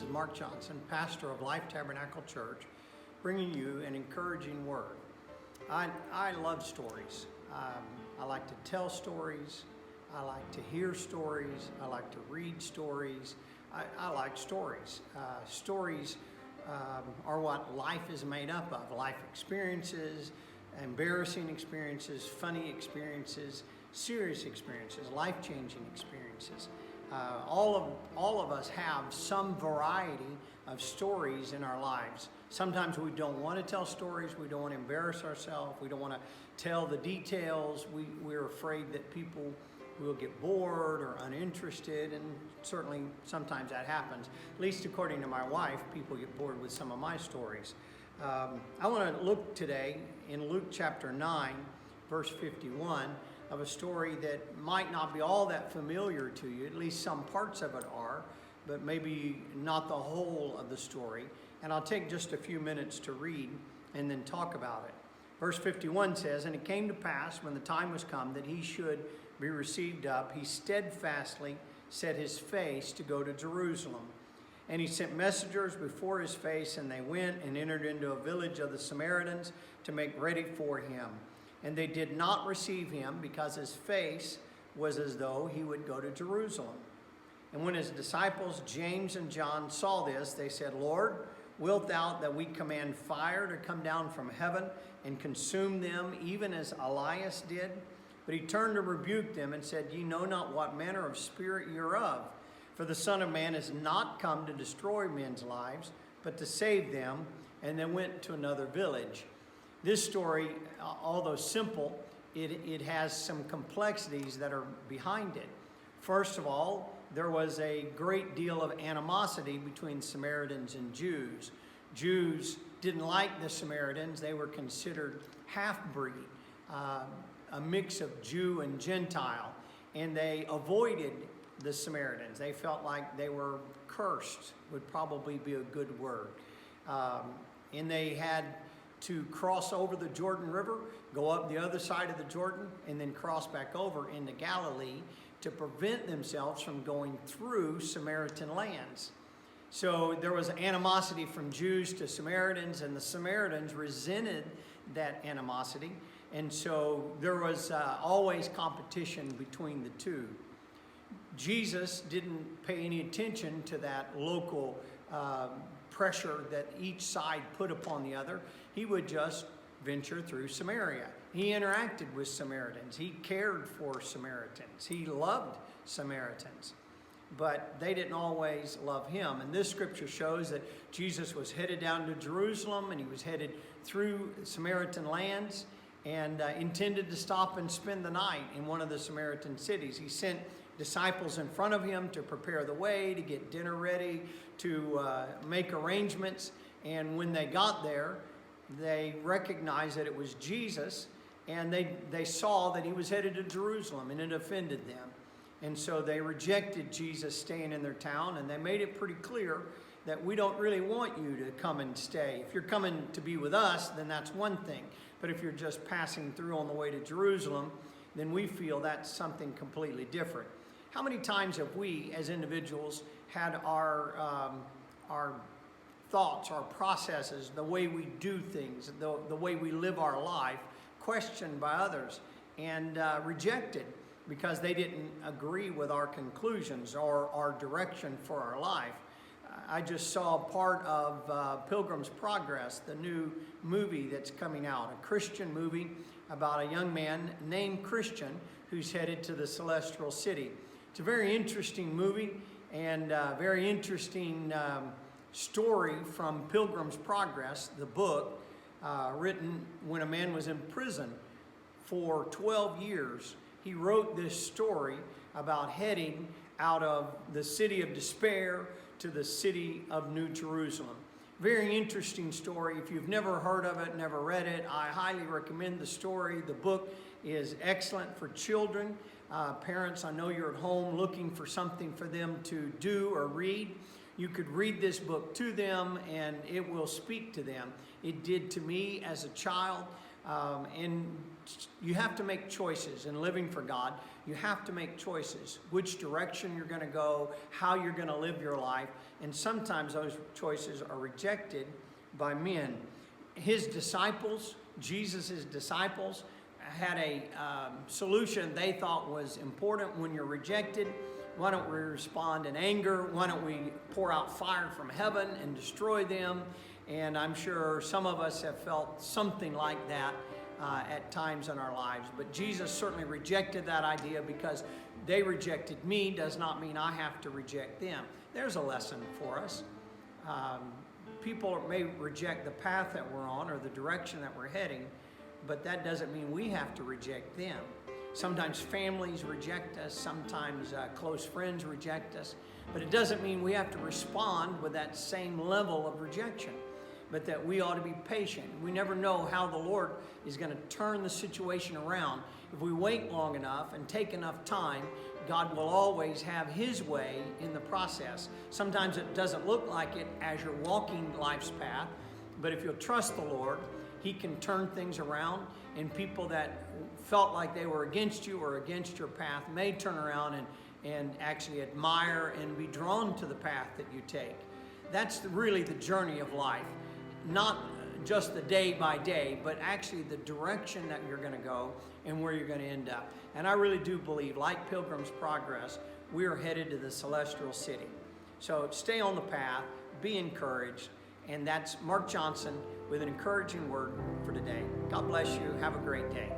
This is Mark Johnson, pastor of Life Tabernacle Church, bringing you an encouraging word. I love stories. I like to tell stories. I like to hear stories. I like to read stories. I like stories. Stories are what life is made up of. Life experiences, embarrassing experiences, funny experiences, serious experiences, life-changing experiences. All of us have some variety of stories in our lives. Sometimes we don't want to tell stories. We don't want to embarrass ourselves. We don't want to tell the details. We're afraid that people will get bored or uninterested, and certainly sometimes that happens. At least according to my wife, people get bored with some of my stories. I want to look today in Luke chapter 9, verse 51, of a story that might not be all that familiar to you. At least some parts of it are, but maybe not the whole of the story. And I'll take just a few minutes to read and then talk about it. Verse 51 says, "And it came to pass, when the time was come that he should be received up, he steadfastly set his face to go to Jerusalem. And he sent messengers before his face, and they went and entered into a village of the Samaritans to make ready for him. And they did not receive him, because his face was as though he would go to Jerusalem. And when his disciples James and John saw this, they said, Lord, wilt thou that we command fire to come down from heaven and consume them, even as Elias did? But he turned to rebuke them and said, Ye know not what manner of spirit ye are of. For the Son of Man is not come to destroy men's lives, but to save them. And they went to another village." This story, although simple, it has some complexities that are behind it. First of all, there was a great deal of animosity between Samaritans and Jews. Jews didn't like the Samaritans. They were considered half-breed, a mix of Jew and Gentile, and they avoided the Samaritans. They felt like they were cursed, would probably be a good word. And they had to cross over the Jordan River, go up the other side of the Jordan, and then cross back over into Galilee to prevent themselves from going through Samaritan lands. So there was animosity from Jews to Samaritans, and the Samaritans resented that animosity. And so there was always competition between the two. Jesus didn't pay any attention to that local pressure that each side put upon the other. He would just venture through Samaria. He interacted with Samaritans. He cared for Samaritans. He loved Samaritans. But they didn't always love him. And this scripture shows that Jesus was headed down to Jerusalem, and he was headed through Samaritan lands, and intended to stop and spend the night in one of the Samaritan cities. He sent disciples in front of him to prepare the way, to get dinner ready, to make arrangements. And when they got there, they recognized that it was Jesus, and they saw that he was headed to Jerusalem, and it offended them. And so they rejected Jesus staying in their town, and they made it pretty clear that we don't really want you to come and stay. If you're coming to be with us, then that's one thing. But if you're just passing through on the way to Jerusalem, then we feel that's something completely different. How many times have we, as individuals, had our thoughts, our processes, the way we do things, the way we live our life, questioned by others and rejected because they didn't agree with our conclusions or our direction for our life? I just saw part of Pilgrim's Progress, the new movie that's coming out, a Christian movie about a young man named Christian who's headed to the celestial city. It's a very interesting movie and very interesting story from Pilgrim's Progress, the book, written when a man was in prison for 12 years. He wrote this story about heading out of the city of despair to the city of New Jerusalem. Very interesting story. If you've never heard of it, never read it, I highly recommend the story. The book is excellent for children. Parents, I know you're at home looking for something for them to do or read. You could read this book to them, and it will speak to them. It did to me as a child. And you have to make choices in living for God. You have to make choices, which direction you're going to go, how you're going to live your life. And sometimes those choices are rejected by men. His disciples, Jesus' disciples, had a solution they thought was important. When you're rejected, why don't we respond in anger? Why don't we pour out fire from heaven and destroy them? And I'm sure some of us have felt something like that at times in our lives. But Jesus certainly rejected that idea. Because they rejected me does not mean I have to reject them. There's a lesson for us. People may reject the path that we're on or the direction that we're heading, but that doesn't mean we have to reject them. Sometimes families reject us, sometimes close friends reject us, but it doesn't mean we have to respond with that same level of rejection, but that we ought to be patient. We never know how the Lord is going to turn the situation around. If we wait long enough and take enough time, God will always have His way in the process. Sometimes it doesn't look like it as you're walking life's path, but if you'll trust the Lord, He can turn things around, and people that felt like they were against you or against your path may turn around and actually admire and be drawn to the path that you take. That's really the journey of life. Not just the day by day, but actually the direction that you're going to go and where you're going to end up. And I really do believe, like Pilgrim's Progress, we are headed to the celestial city. So stay on the path, be encouraged, and that's Mark Johnson with an encouraging word for today. God bless you. Have a great day.